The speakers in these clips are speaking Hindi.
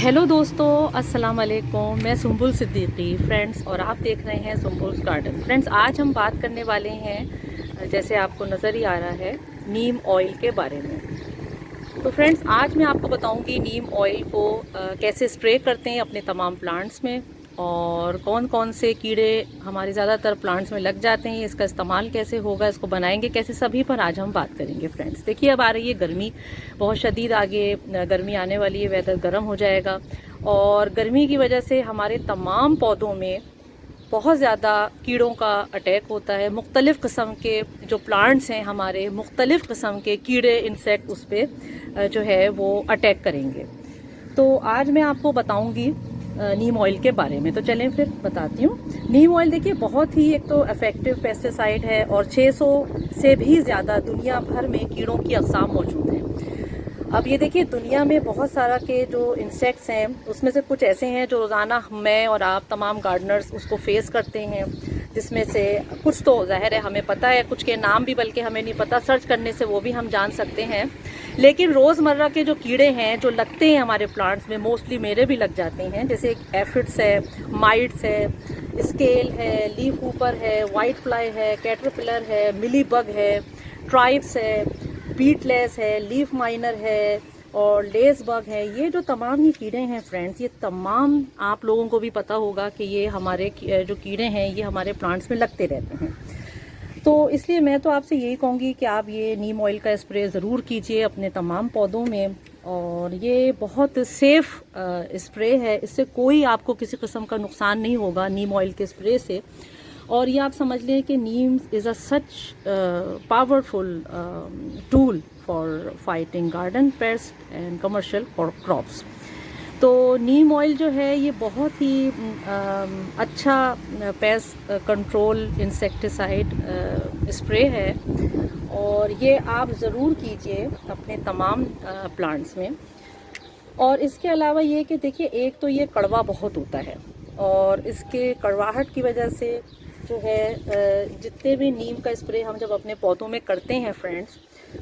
हेलो दोस्तों, अस्सलाम वालेकुम। मैं सुंबुल सिद्दीकी फ्रेंड्स और आप देख रहे हैं सुंबुल्स गार्डन। फ्रेंड्स, आज हम बात करने वाले हैं, जैसे आपको नज़र ही आ रहा है, नीम ऑयल के बारे में। तो फ्रेंड्स, आज मैं आपको बताऊंगी नीम ऑयल को कैसे स्प्रे करते हैं अपने तमाम प्लांट्स में और कौन कौन से कीड़े हमारे ज़्यादातर प्लांट्स में लग जाते हैं, इसका इस्तेमाल कैसे होगा, इसको बनाएंगे कैसे, सभी पर आज हम बात करेंगे। फ्रेंड्स देखिए, अब आ रही है गर्मी, बहुत शदीद आगे गर्मी आने वाली है, वेदर गर्म हो जाएगा और गर्मी की वजह से हमारे तमाम पौधों में बहुत ज़्यादा कीड़ों का अटैक होता है। मुख्तलिफ़ किस्म के जो प्लांट्स हैं हमारे, मुख्तलिफ़ किस्म के कीड़े, इंसेक्ट उस पर जो है वो अटैक करेंगे। तो आज मैं आपको बताऊंगी नीम ऑयल के बारे में। तो चलें फिर बताती हूँ। नीम ऑयल देखिए बहुत ही एक तो इफ़ेक्टिव पेस्टिसाइड है और 600 से भी ज़्यादा दुनिया भर में कीड़ों की अक़साम मौजूद हैं। अब ये देखिए, दुनिया में बहुत सारा के जो इंसेक्ट्स हैं उसमें से कुछ ऐसे हैं जो रोज़ाना मैं और आप तमाम गार्डनर्स उसको फेस करते हैं, जिसमें से कुछ तो ज़ाहिर है हमें पता है, कुछ के नाम भी बल्कि हमें नहीं पता, सर्च करने से वो भी हम जान सकते हैं। लेकिन रोज़मर्रा के जो कीड़े हैं जो लगते हैं हमारे प्लांट्स में, मोस्टली मेरे भी लग जाते हैं, जैसे एफिड्स है, माइट्स है, स्केल है, लीफ ऊपर है, वाइट फ्लाई है, कैटरपिलर है, मिली बग है, ट्राइब्स है, बीटलेस है, लीफ माइनर है और लेस बग है। ये जो तमाम ये कीड़े हैं फ्रेंड्स, ये तमाम आप लोगों को भी पता होगा कि ये हमारे जो कीड़े हैं ये हमारे प्लांट्स में लगते रहते हैं। तो इसलिए मैं तो आपसे यही कहूँगी कि आप ये नीम ऑयल का स्प्रे ज़रूर कीजिए अपने तमाम पौधों में। और ये बहुत सेफ़ स्प्रे है, इससे कोई आपको किसी किस्म का नुकसान नहीं होगा नीम ऑयल के स्प्रे से। और ये आप समझ लें कि neem is a such powerful tool for fighting garden pest and commercial crops. तो नीम ऑयल जो है ये बहुत ही अच्छा पेस्ट कंट्रोल इंसेक्टिसाइड स्प्रे है और ये आप ज़रूर कीजिए अपने तमाम प्लांट्स में। और इसके अलावा ये कि देखिए, एक तो ये कड़वा बहुत होता है और इसके कड़वाहट की वजह से जो है जितने भी नीम का स्प्रे हम जब अपने पौधों में करते हैं फ्रेंड्स,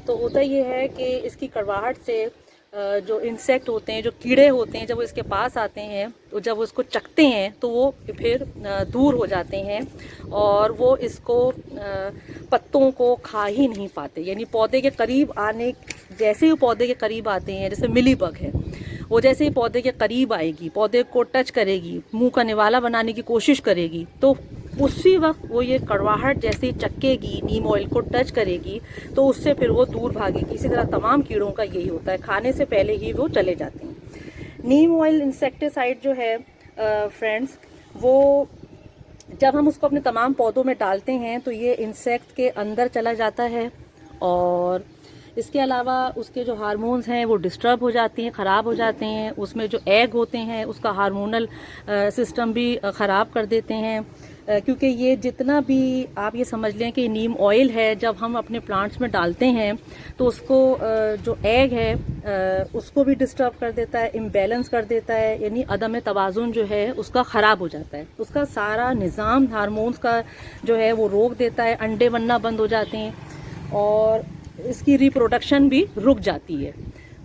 तो होता ये है कि इसकी कड़वाहट से जो इंसेक्ट होते हैं, जो कीड़े होते हैं, जब वो इसके पास आते हैं तो जब वो इसको चखते हैं तो वो फिर दूर हो जाते हैं और वो इसको पत्तों को खा ही नहीं पाते। यानी पौधे के करीब आने, जैसे ही पौधे के करीब आते हैं, जैसे मिली बग है, वो जैसे ही पौधे के करीब आएगी, पौधे को टच करेगी, मुंह का निवाला बनाने की कोशिश करेगी, तो उसी वक्त वो ये कड़वाहट जैसे ही चक्केगी, नीम ऑयल को टच करेगी, तो उससे फिर वो दूर भागेगी। इसी तरह तमाम कीड़ों का यही होता है, खाने से पहले ही वो चले जाते हैं। नीम ऑयल इंसेक्टिसाइड जो है फ्रेंड्स, वो जब हम उसको अपने तमाम पौधों में डालते हैं तो ये इंसेक्ट के अंदर चला जाता है और इसके अलावा उसके जो हार्मोन्स हैं वो डिस्टर्ब हो जाते हैं, ख़राब हो जाते हैं। उसमें जो एग होते हैं उसका हार्मोनल सिस्टम भी ख़राब कर देते हैं, क्योंकि ये जितना भी आप ये समझ लें कि नीम ऑयल है, जब हम अपने प्लांट्स में डालते हैं तो उसको जो एग है उसको भी डिस्टर्ब कर देता है, इम्बैलेंस कर देता है, यानी अदम तवाज़ुन जो है उसका ख़राब हो जाता है। उसका सारा निज़ाम हार्मोन्स का जो है वो रोक देता है, अंडे बनना बंद हो जाते हैं और इसकी रिप्रोडक्शन भी रुक जाती है।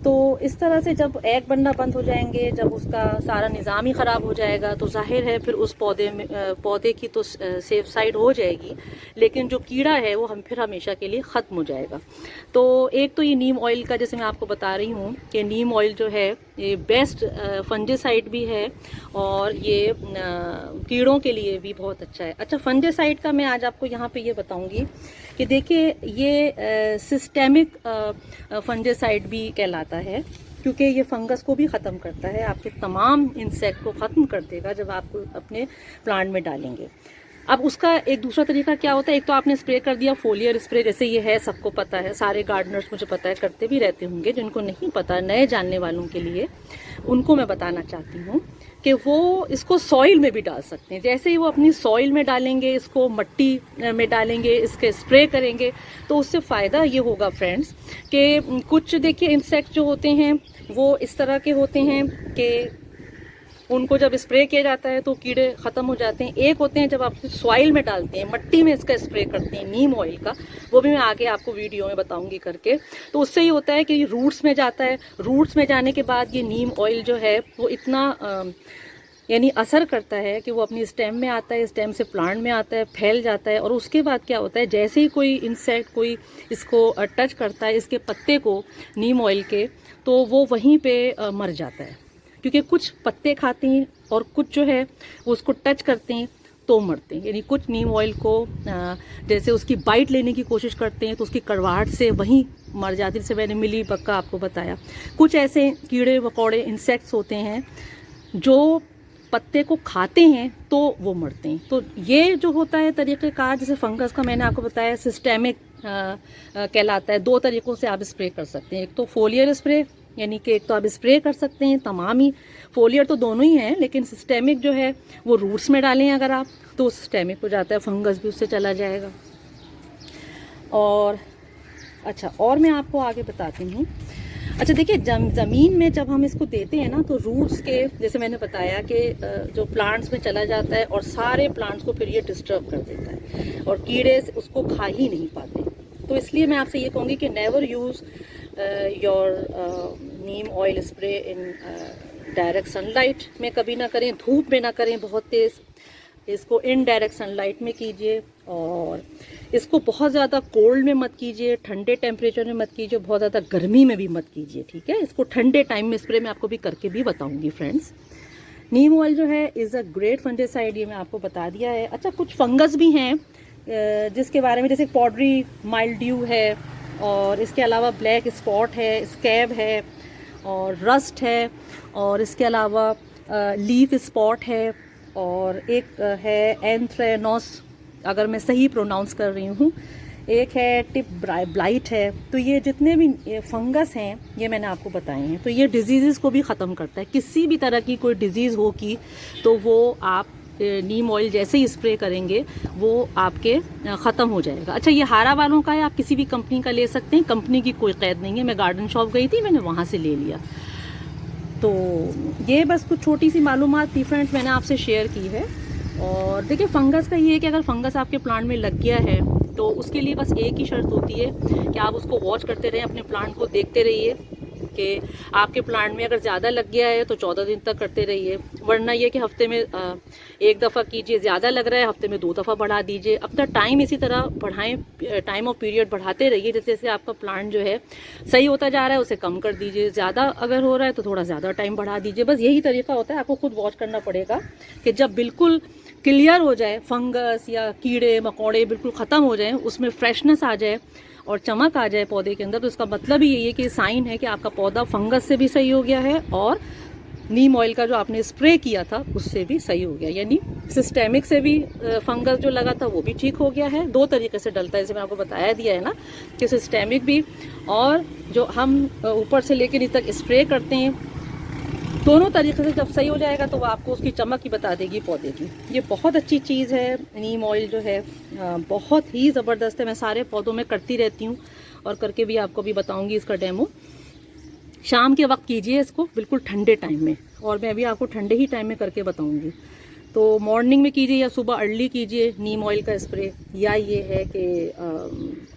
तो इस तरह से जब एग बनना बंद हो जाएंगे, जब उसका सारा निज़ाम ही ख़राब हो जाएगा, तो जाहिर है फिर उस पौधे की तो सेफ साइड हो जाएगी, लेकिन जो कीड़ा है वो फिर हमेशा के लिए ख़त्म हो जाएगा। तो एक तो ये नीम ऑयल का, जैसे मैं आपको बता रही हूँ कि नीम ऑयल जो है ये बेस्ट फंजीसाइड भी है और ये कीड़ों के लिए भी बहुत अच्छा है। अच्छा, फंजीसाइड का मैं आज आपको यहाँ पे ये बताऊँगी कि देखिए, ये सिस्टेमिक फंजीसाइड भी कहलाता है, क्योंकि ये फंगस को भी ख़त्म करता है, आपके तमाम इंसेक्ट को ख़त्म कर देगा जब आप अपने प्लांट में डालेंगे। अब उसका एक दूसरा तरीका क्या होता है, एक तो आपने स्प्रे कर दिया फोलियर स्प्रे, जैसे ये है, सबको पता है, सारे गार्डनर्स मुझे पता है करते भी रहते होंगे। जिनको नहीं पता, नए जानने वालों के लिए उनको मैं बताना चाहती हूँ कि वो इसको सॉइल में भी डाल सकते हैं। जैसे ही वो अपनी सॉइल में डालेंगे, इसको मट्टी में डालेंगे, इसके स्प्रे करेंगे, तो उससे फ़ायदा ये होगा फ्रेंड्स कि कुछ देखिए इंसेक्ट जो होते हैं वो इस तरह के होते हैं कि उनको जब स्प्रे किया जाता है तो कीड़े ख़त्म हो जाते हैं। एक होते हैं जब आप सॉइल में डालते हैं, मट्टी में इसका स्प्रे करते हैं नीम ऑयल का, वो भी मैं आगे आपको वीडियो में बताऊंगी करके। तो उससे ही होता है कि रूट्स में जाता है, रूट्स में जाने के बाद ये नीम ऑयल जो है वो इतना यानी असर करता है कि वो अपनी स्टेम में आता है, स्टेम से प्लांट में आता है, फैल जाता है। और उसके बाद क्या होता है, जैसे ही कोई इंसेक्ट कोई इसको टच करता है, इसके पत्ते को नीम ऑयल के, तो वो वहीं पे मर जाता है। क्योंकि कुछ पत्ते खाते हैं और कुछ जो है वो उसको टच करते हैं तो मरते हैं। यानी कुछ नीम ऑयल को जैसे उसकी बाइट लेने की कोशिश करते हैं तो उसकी कड़वाहट से वहीं मर जाती है। जैसे मैंने मिली बग का आपको बताया। कुछ ऐसे कीड़े मकोड़े इंसेक्ट्स होते हैं जो पत्ते को खाते हैं तो वो मरते हैं। तो ये जो होता है तरीक़ेकार, जैसे फंगस का मैंने आपको बताया सिस्टेमिक कहलाता है। 2 तरीक़ों से आप स्प्रे कर सकते हैं। एक तो फोलियर स्प्रे, यानी कि एक तो आप स्प्रे कर सकते हैं तमाम ही, फोलियर तो दोनों ही हैं, लेकिन सिस्टेमिक जो है वो रूट्स में डालें अगर आप, तो सिस्टेमिक हो जाता है, फंगस भी उससे चला जाएगा। और अच्छा, और मैं आपको आगे बताती हूँ। अच्छा देखिए, ज़मीन में जब हम इसको देते हैं ना, तो रूट्स के, जैसे मैंने बताया कि जो प्लांट्स में चला जाता है और सारे प्लांट्स को फिर ये डिस्टर्ब कर देता है और कीड़े उसको खा ही नहीं पाते। तो इसलिए मैं आपसे ये कहूँगी कि never use your Neem oil spray in direct sunlight में कभी ना करें, धूप में ना करें बहुत तेज़। इसको इनडायरेक्ट सनलाइट में कीजिए और इसको बहुत ज़्यादा कोल्ड में मत कीजिए, ठंडे टेम्परेचर में मत कीजिए, बहुत ज़्यादा गर्मी में भी मत कीजिए, ठीक है। इसको ठंडे टाइम में स्प्रे मैं आपको भी करके भी बताऊंगी फ्रेंड्स। नीम ऑयल जो है इज़ अ ग्रेट फंगिसाइड, ये मैं आपको बता दिया है। अच्छा, कुछ फंगस भी हैं जिसके बारे में, जैसे पॉडरी माइल्ड्यू है, और इसके अलावा ब्लैक स्पॉट है, स्कैब है, और रस्ट है, और इसके अलावा लीफ स्पॉट है, और एक है एंथ्रेनोस, अगर मैं सही प्रोनाउंस कर रही हूँ, एक है टिप ब्लाइट है। तो ये जितने भी फंगस हैं ये मैंने आपको बताए हैं। तो ये डिजीज़ को भी ख़त्म करता है। किसी भी तरह की कोई डिजीज़ हो की तो वो आप नीम ऑयल जैसे ही स्प्रे करेंगे वो आपके ख़त्म हो जाएगा। अच्छा, ये हारा वालों का है, आप किसी भी कंपनी का ले सकते हैं, कंपनी की कोई क़ैद नहीं है। मैं गार्डन शॉप गई थी, मैंने वहाँ से ले लिया। तो ये बस कुछ छोटी सी मालूमात थी फ्रेंड्स, मैंने आपसे शेयर की है। और देखिए, फंगस का ये है कि अगर फंगस आपके प्लांट में लग गया है तो उसके लिए बस एक ही शर्त होती है कि आप उसको वॉच करते रहें, अपने प्लांट को देखते रहिए कि आपके प्लांट में अगर ज़्यादा लग गया है तो 14 दिन तक करते रहिए, वरना ये कि हफ्ते में 1 दफ़ा कीजिए, ज़्यादा लग रहा है हफ्ते में 2 दफ़ा बढ़ा दीजिए। अपना टाइम इसी तरह बढ़ाएं, टाइम ऑफ पीरियड बढ़ाते रहिए। जैसे जैसे आपका प्लांट जो है सही होता जा रहा है उसे कम कर दीजिए, ज़्यादा अगर हो रहा है तो थोड़ा ज़्यादा टाइम बढ़ा दीजिए। बस यही तरीका होता है। आपको खुद वॉच करना पड़ेगा कि जब बिल्कुल क्लियर हो जाए, फंगस या कीड़े मकोड़े बिल्कुल ख़त्म हो जाए, उसमें फ्रेशनेस आ जाए और चमक आ जाए पौधे के अंदर, तो इसका मतलब ही यही है कि साइन है कि आपका पौधा फंगस से भी सही हो गया है और नीम ऑयल का जो आपने स्प्रे किया था उससे भी सही हो गया। यानी सिस्टेमिक से भी फंगस जो लगा था वो भी ठीक हो गया है। 2 तरीके से डलता है, जैसे मैं आपको बताया दिया है ना, कि सिस्टेमिक भी और जो हम ऊपर से लेकर नीचे तक स्प्रे करते हैं, दोनों तरीके से जब सही हो जाएगा तो वो आपको उसकी चमक ही बता देगी पौधे की। ये बहुत अच्छी चीज़ है नीम ऑयल जो है, बहुत ही ज़बरदस्त है। मैं सारे पौधों में करती रहती हूँ और करके भी आपको भी बताऊँगी इसका डेमो। शाम के वक्त कीजिए इसको, बिल्कुल ठंडे टाइम में, और मैं अभी आपको ठंडे ही टाइम में करके बताऊँगी। तो मॉर्निंग में कीजिए या सुबह अर्ली कीजिए नीम ऑयल का स्प्रे। या ये है कि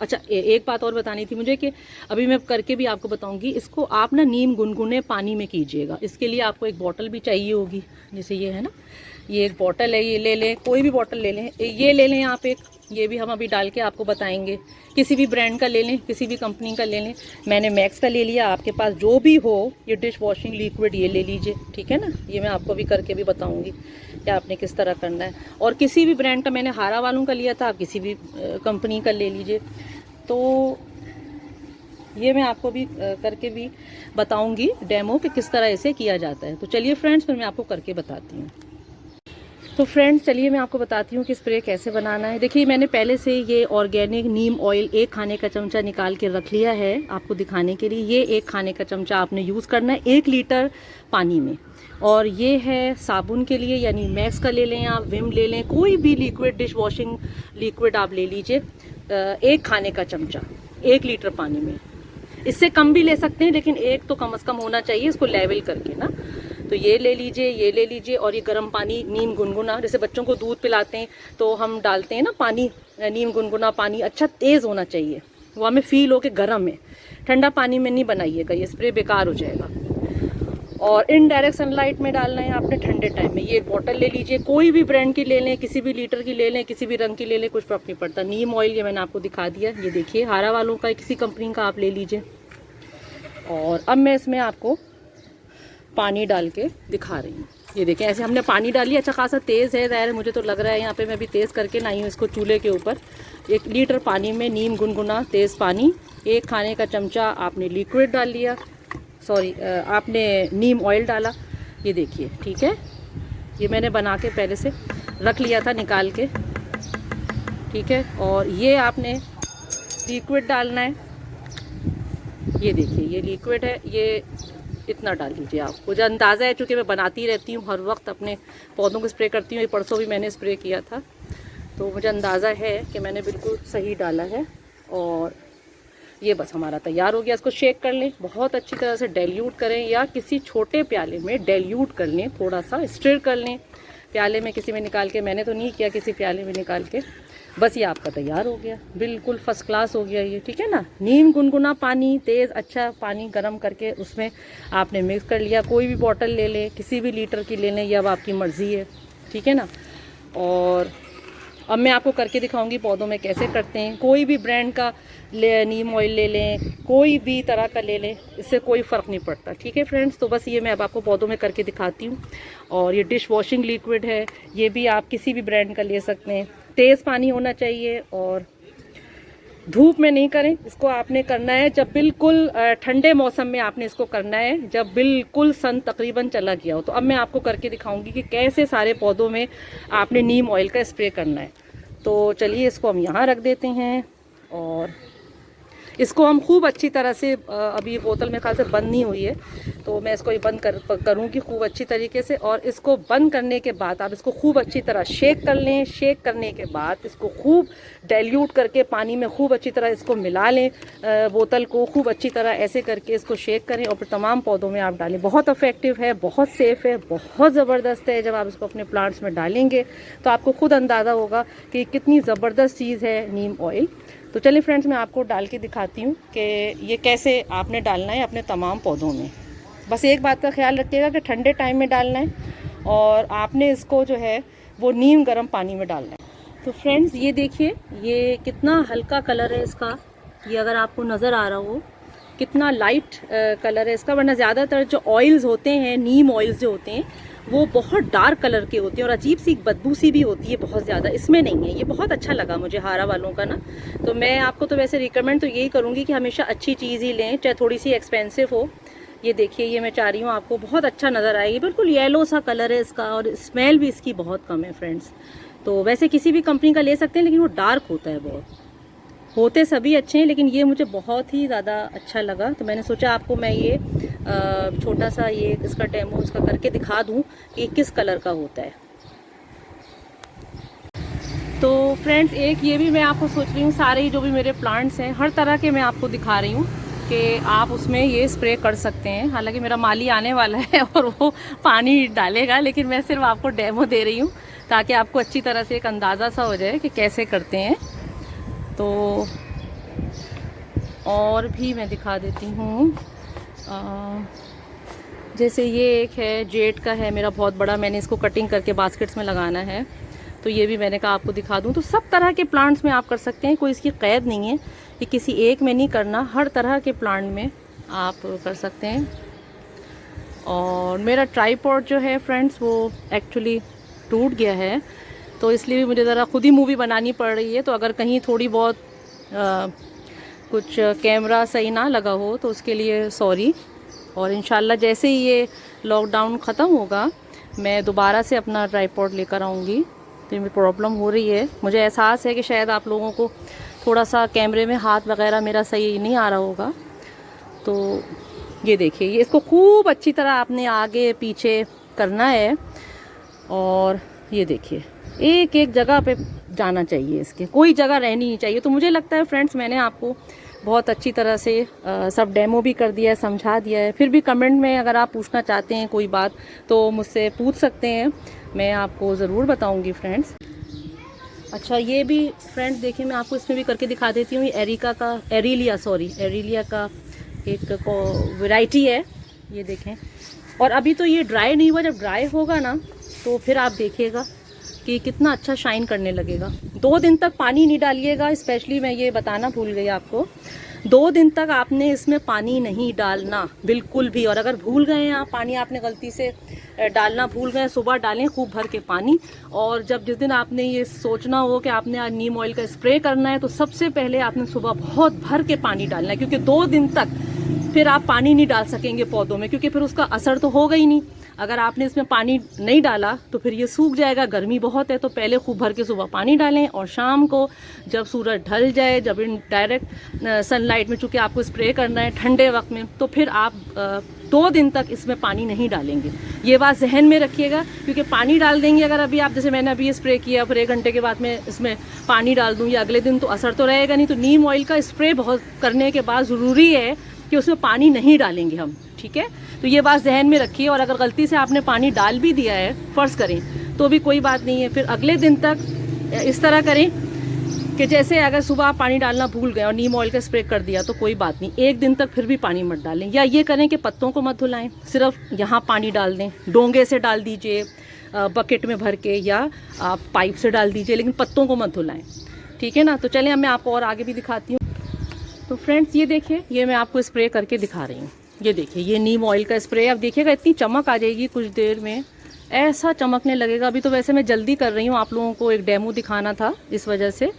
अच्छा, एक बात और बतानी थी मुझे कि अभी मैं करके भी आपको बताऊंगी। इसको आप ना नीम गुनगुने पानी में कीजिएगा। इसके लिए आपको एक बॉटल भी चाहिए होगी, जैसे ये है ना, ये एक बॉटल है, ये ले लें, कोई भी बॉटल ले लें, ये ले लें आप एक, ये भी हम अभी डाल के आपको बताएंगे। किसी भी ब्रांड का ले लें, किसी भी कंपनी का ले लें। मैंने मैक्स का ले लिया, आपके पास जो भी हो, ये डिश वॉशिंग लिक्विड ये ले लीजिए, ठीक है ना। ये मैं आपको भी करके भी बताऊंगी कि आपने किस तरह करना है। और किसी भी ब्रांड का, मैंने हारा वालों का लिया था, आप किसी भी कंपनी का ले लीजिए। तो ये मैं आपको भी करके भी बताऊंगी डेमो कि किस तरह इसे किया जाता है। तो चलिए फ्रेंड्स, फिर मैं आपको करके बताती हूँ। तो फ्रेंड्स चलिए मैं आपको बताती हूँ कि स्प्रे कैसे बनाना है। देखिए, मैंने पहले से ये ऑर्गेनिक नीम ऑयल 1 खाने का चमचा निकाल के रख लिया है आपको दिखाने के लिए। ये 1 खाने का चमचा आपने यूज़ करना है 1 लीटर पानी में। और ये है साबुन के लिए, यानी मैक्स का ले लें आप, विम ले लें, कोई भी लिक्विड डिश वॉशिंग लिक्विड आप ले लीजिए। 1 खाने का चमचा 1 लीटर पानी में, इससे कम भी ले सकते हैं, लेकिन 1 तो कम से कम होना चाहिए, इसको लेवल करके ना। तो ये ले लीजिए, ये ले लीजिए। और ये गर्म पानी नीम गुनगुना, जैसे बच्चों को दूध पिलाते हैं तो हम डालते हैं ना पानी, नीम गुनगुना पानी अच्छा तेज़ होना चाहिए, वो हमें फील हो कि गर्म है। ठंडा पानी में नहीं बनाइएगा, ये स्प्रे बेकार हो जाएगा। और इनडायरेक्ट सनलाइट में डालना है आपने ठंडे टाइम में। ये एक बॉटल ले लीजिए, कोई भी ब्रांड की ले लें, किसी भी लीटर की ले लें, किसी भी रंग की ले लें, कुछ फर्क नहीं पड़ता। नीम ऑयल ये मैंने आपको दिखा दिया, ये देखिए हारा वालों का, किसी कंपनी का आप ले लीजिए। और अब मैं इसमें आपको पानी डाल के दिखा रही हूँ। ये देखिए ऐसे हमने पानी डाली, अच्छा खासा तेज़ है ज़ाहिर, मुझे तो लग रहा है यहाँ पे मैं भी तेज़ करके लाई हूँ इसको चूल्हे के ऊपर। 1 लीटर पानी में नीम गुनगुना तेज़ पानी, 1 खाने का चमचा आपने लिक्विड डाल लिया, सॉरी आपने नीम ऑयल डाला। ये देखिए ठीक है, ये मैंने बना के पहले से रख लिया था निकाल के, ठीक है। और ये आपने लिक्विड डालना है, ये देखिए ये लिक्विड है, ये इतना डाल लीजिए आप। मुझे अंदाज़ा है चूँकि मैं बनाती रहती हूँ हर वक्त, अपने पौधों को स्प्रे करती हूँ, ये परसों भी मैंने स्प्रे किया था, तो मुझे अंदाज़ा है कि मैंने बिल्कुल सही डाला है। और ये बस हमारा तैयार हो गया। इसको शेक कर लें, बहुत अच्छी तरह से डाइल्यूट करें, या किसी छोटे प्याले में डाइल्यूट कर लें, थोड़ा सा स्टिर कर लें प्याले में, किसी में निकाल के, मैंने तो नहीं किया, किसी प्याले में निकाल के। बस ये आपका तैयार हो गया, बिल्कुल फर्स्ट क्लास हो गया ये, ठीक है ना। नीम गुनगुना पानी तेज़ अच्छा पानी गर्म करके उसमें आपने मिक्स कर लिया। कोई भी बॉटल ले लें, किसी भी लीटर की ले लें, ये अब आपकी मर्ज़ी है, ठीक है ना। और अब मैं आपको करके दिखाऊंगी पौधों में कैसे करते हैं। कोई भी ब्रांड का नीम ऑयल ले लें, कोई भी तरह का ले लें, इससे कोई फ़र्क नहीं पड़ता, ठीक है फ्रेंड्स। तो बस ये मैं अब आपको पौधों में करके दिखाती हूँ। और ये डिश वॉशिंग लिक्विड है, ये भी आप किसी भी ब्रांड का ले सकते हैं। तेज़ पानी होना चाहिए और धूप में नहीं करें इसको, आपने करना है जब बिल्कुल ठंडे मौसम में आपने इसको करना है, जब बिल्कुल सन तकरीबन चला गया हो। तो अब मैं आपको करके दिखाऊंगी कि कैसे सारे पौधों में आपने नीम ऑयल का स्प्रे करना है। तो चलिए इसको हम यहाँ रख देते हैं और इसको हम खूब अच्छी तरह से, अभी बोतल में ख्याल से बंद नहीं हुई है, तो मैं इसको बंद करूँगी खूब अच्छी तरीके से। और इसको बंद करने के बाद आप इसको खूब अच्छी तरह शेक कर लें। शेक करने के बाद इसको खूब डाइल्यूट करके पानी में खूब अच्छी तरह इसको मिला लें, बोतल को खूब अच्छी तरह ऐसे करके इसको शेक करें और फिर तमाम पौधों में आप डालें। बहुत इफ़ेक्टिव है, बहुत सेफ़ है, बहुत ज़बरदस्त है। जब आप इसको अपने प्लांट्स में डालेंगे तो आपको खुद अंदाज़ा होगा कि कितनी ज़बरदस्त चीज़ है नीम ऑयल। तो चलिए फ्रेंड्स, मैं आपको डाल के दिखाती हूँ कि ये कैसे आपने डालना है अपने तमाम पौधों में। बस एक बात का ख्याल रखिएगा कि ठंडे टाइम में डालना है और आपने इसको जो है वो नीम गर्म पानी में डालना है। तो फ्रेंड्स ये देखिए ये कितना हल्का कलर है इसका, ये अगर आपको नज़र आ रहा हो कितना लाइट कलर है इसका, वरना ज़्यादातर जो ऑयल्स होते हैं, नीम ऑयल्स जो होते हैं वो बहुत डार्क कलर के होते हैं और अजीब सी बदबू सी भी होती है बहुत ज़्यादा। इसमें नहीं है, ये बहुत अच्छा लगा मुझे हारा वालों का ना। तो मैं आपको तो वैसे रिकमेंड तो यही करूँगी कि हमेशा अच्छी चीज़ ही लें, चाहे थोड़ी सी एक्सपेंसिव हो। ये देखिए ये मैं चाह रही हूँ आपको बहुत अच्छा नज़र आएगी, बिल्कुल येलो सा कलर है इसका और स्मेल भी इसकी बहुत कम है फ्रेंड्स। तो वैसे किसी भी कंपनी का ले सकते हैं लेकिन वो डार्क होता है बहुत, होते सभी अच्छे हैं लेकिन ये मुझे बहुत ही ज़्यादा अच्छा लगा। तो मैंने सोचा आपको मैं ये छोटा सा ये इसका डेमो इसका करके दिखा दूं कि किस कलर का होता है। तो फ्रेंड्स एक ये भी मैं आपको सोच रही हूँ, सारे ही जो भी मेरे प्लांट्स हैं हर तरह के मैं आपको दिखा रही हूँ कि आप उसमें ये स्प्रे कर सकते हैं। हालांकि मेरा माली आने वाला है और वो पानी डालेगा, लेकिन मैं सिर्फ आपको डेमो दे रही हूँ ताकि आपको अच्छी तरह से एक अंदाज़ा सा हो जाए कि कैसे करते हैं। तो और भी मैं दिखा देती हूँ, जैसे ये एक है जेट का है मेरा बहुत बड़ा, मैंने इसको कटिंग करके बास्केट्स में लगाना है, तो ये भी मैंने कहा आपको दिखा दूँ। तो सब तरह के प्लांट्स में आप कर सकते हैं, कोई इसकी कैद नहीं है कि किसी एक में नहीं करना, हर तरह के प्लांट में आप कर सकते हैं। और मेरा ट्राईपॉड जो है फ्रेंड्स वो एक्चुअली टूट गया है, तो इसलिए भी मुझे ज़रा खुद ही मूवी बनानी पड़ रही है। तो अगर कहीं थोड़ी बहुत कुछ कैमरा सही ना लगा हो तो उसके लिए सॉरी। और इंशाल्लाह जैसे ही ये लॉकडाउन ख़त्म होगा मैं दोबारा से अपना ट्राईपॉड लेकर आऊँगी। तो ये प्रॉब्लम हो रही है, मुझे एहसास है कि शायद आप लोगों को थोड़ा सा कैमरे में हाथ वगैरह मेरा सही नहीं आ रहा होगा। तो ये देखिए ये इसको खूब अच्छी तरह आपने आगे पीछे करना है और ये देखिए एक एक जगह पे जाना चाहिए, इसके कोई जगह रहनी नहीं चाहिए। तो मुझे लगता है फ्रेंड्स मैंने आपको बहुत अच्छी तरह से सब डेमो भी कर दिया है, समझा दिया है। फिर भी कमेंट में अगर आप पूछना चाहते हैं कोई बात तो मुझसे पूछ सकते हैं, मैं आपको ज़रूर बताऊंगी फ्रेंड्स। अच्छा ये भी फ्रेंड्स देखिए, मैं आपको इसमें भी करके दिखा देती हूँ। ये एरिलिया का एक वैरायटी है, ये देखें। और अभी तो ये ड्राई नहीं हुआ, जब ड्राई होगा ना तो फिर आप देखिएगा कि कितना अच्छा शाइन करने लगेगा। 2 दिन तक पानी नहीं डालिएगा, स्पेशली मैं ये बताना भूल गई आपको, 2 दिन तक आपने इसमें पानी नहीं डालना बिल्कुल भी। और अगर भूल गए हैं आप, पानी आपने गलती से डालना भूल गए, सुबह डालें खूब भर के पानी। और जब जिस दिन आपने ये सोचना हो कि आपने आज नीम ऑयल का स्प्रे करना है तो सबसे पहले आपने सुबह बहुत भर के पानी डालना है, क्योंकि 2 दिन तक फिर आप पानी नहीं डाल सकेंगे पौधों में, क्योंकि फिर उसका असर तो होगा ही नहीं। अगर आपने इसमें पानी नहीं डाला तो फिर ये सूख जाएगा, गर्मी बहुत है। तो पहले खूब भर के सुबह पानी डालें, और शाम को जब सूरज ढल जाए, जब इन डायरेक्ट सनलाइट में, चूँकि आपको स्प्रे करना है ठंडे वक्त में, तो फिर आप 2 दिन तक इसमें पानी नहीं डालेंगे। ये बात जहन में रखिएगा, क्योंकि पानी डाल देंगे अगर अभी आप, जैसे मैंने अभी ये स्प्रे किया, फिर 1 घंटे के बाद में इसमें पानी डाल दूँ या अगले दिन, तो असर तो रहेगा नहीं। तो नीम ऑयल का स्प्रे बहुत करने के बाद ज़रूरी है कि उसमें पानी नहीं डालेंगे हम, ठीक है। तो ये बात जहन में रखिए। और अगर गलती से आपने पानी डाल भी दिया है, फ़र्ज़ करें, तो भी कोई बात नहीं है। फिर अगले दिन तक इस तरह करें कि जैसे अगर सुबह आप पानी डालना भूल गए और नीम ऑयल का स्प्रे कर दिया तो कोई बात नहीं, 1 दिन तक फिर भी पानी मत डालें। या ये करें कि पत्तों को मत धुलाएं, सिर्फ यहाँ पानी डाल दें, डोंगे से डाल दीजिए बकेट में भर के, या आप पाइप से डाल दीजिए, लेकिन पत्तों को मत धुलाएं, ठीक है ना। तो चलें, अब मैं आपको और आगे भी दिखाती हूँ। तो फ्रेंड्स ये देखिए, ये मैं आपको स्प्रे करके दिखा रही हूँ। ये देखिए, ये नीम ऑयल का स्प्रे। अब देखिएगा इतनी चमक आ जाएगी कुछ देर में, ऐसा चमकने लगेगा। अभी तो वैसे मैं जल्दी कर रही हूँ, आप लोगों को एक डेमो दिखाना था, इस वजह से।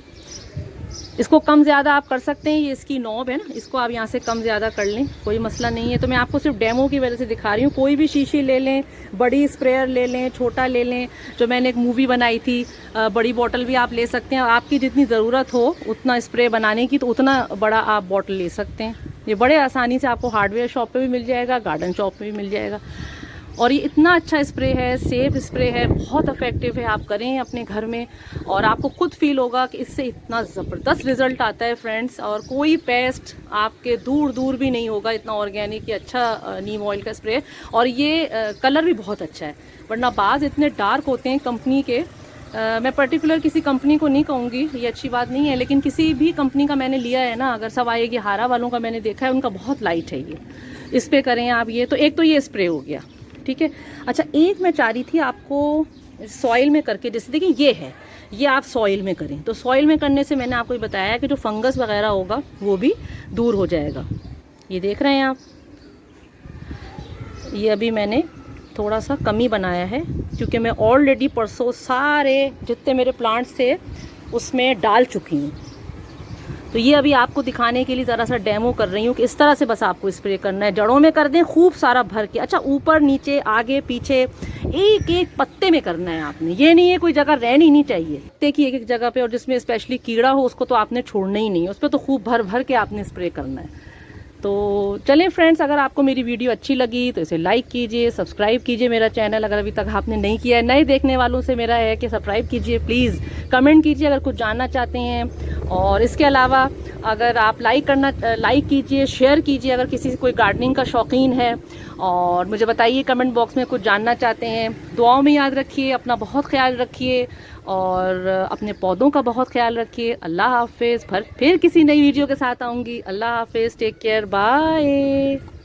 इसको कम ज़्यादा आप कर सकते हैं, ये इसकी नॉब है ना, इसको आप यहाँ से कम ज़्यादा कर लें, कोई मसला नहीं है। तो मैं आपको सिर्फ डेमो की वजह से दिखा रही हूँ। कोई भी शीशी ले लें, बड़ी स्प्रेयर ले लें, छोटा ले लें, जो मैंने एक मूवी बनाई थी, बड़ी बॉटल भी आप ले सकते हैं। आपकी जितनी ज़रूरत हो उतना स्प्रे बनाने की, तो उतना बड़ा आप बॉटल ले सकते हैं। ये बड़े आसानी से आपको हार्डवेयर शॉप पे भी मिल जाएगा, गार्डन शॉप पे भी मिल जाएगा। और ये इतना अच्छा स्प्रे है, सेफ स्प्रे है, बहुत इफेक्टिव है। आप करें अपने घर में और आपको खुद फील होगा कि इससे इतना ज़बरदस्त रिज़ल्ट आता है फ्रेंड्स। और कोई पेस्ट आपके दूर दूर भी नहीं होगा, इतना ऑर्गेनिक या अच्छा नीम ऑयल का स्प्रे। और ये कलर भी बहुत अच्छा है, वरना बाज़ इतने डार्क होते हैं कंपनी के। मैं पर्टिकुलर किसी कंपनी को नहीं कहूँगी, ये अच्छी बात नहीं है, लेकिन किसी भी कंपनी का मैंने लिया है ना, अगर सवाई ये हारा वालों का मैंने देखा है, उनका बहुत लाइट है ये। इस पर करें आप ये, तो एक तो ये स्प्रे हो गया, ठीक है। अच्छा, एक मैं चाह रही थी आपको सॉइल में करके, जैसे देखिए ये है, ये आप सॉइल में करें। तो सॉइल में करने से मैंने आपको बताया कि जो फंगस वगैरह होगा वो भी दूर हो जाएगा। ये देख रहे हैं आप, ये अभी मैंने थोड़ा सा कमी बनाया है, क्योंकि मैं ऑलरेडी परसों सारे जितने मेरे प्लांट्स थे उसमें डाल चुकी हूँ। तो ये अभी आपको दिखाने के लिए ज़रा सा डेमो कर रही हूँ कि इस तरह से बस आपको स्प्रे करना है। जड़ों में कर दें खूब सारा भर के, अच्छा ऊपर नीचे आगे पीछे एक एक पत्ते में करना है आपने। ये नहीं है कोई जगह रहनी नहीं चाहिए पत्ते की, एक एक जगह पे। और जिसमें स्पेशली कीड़ा हो उसको तो आपने छोड़ना ही नहीं है, उस पर तो खूब भर भर के आपने स्प्रे करना है। तो चलें फ्रेंड्स, अगर आपको मेरी वीडियो अच्छी लगी तो इसे लाइक कीजिए, सब्सक्राइब कीजिए मेरा चैनल अगर अभी तक आपने नहीं किया है। नए देखने वालों से मेरा है कि सब्सक्राइब कीजिए प्लीज़, कमेंट कीजिए अगर कुछ जानना चाहते हैं। और इसके अलावा अगर आप लाइक कीजिए, शेयर कीजिए अगर किसी कोई गार्डनिंग का शौकीन है। और मुझे बताइए कमेंट बॉक्स में कुछ जानना चाहते हैं। दुआओं में याद रखिए, अपना बहुत ख्याल रखिए और अपने पौधों का बहुत ख्याल रखिए। अल्लाह हाफिज़। फिर किसी नई वीडियो के साथ आऊँगी। अल्लाह हाफिज़, टेक केयर, बाय।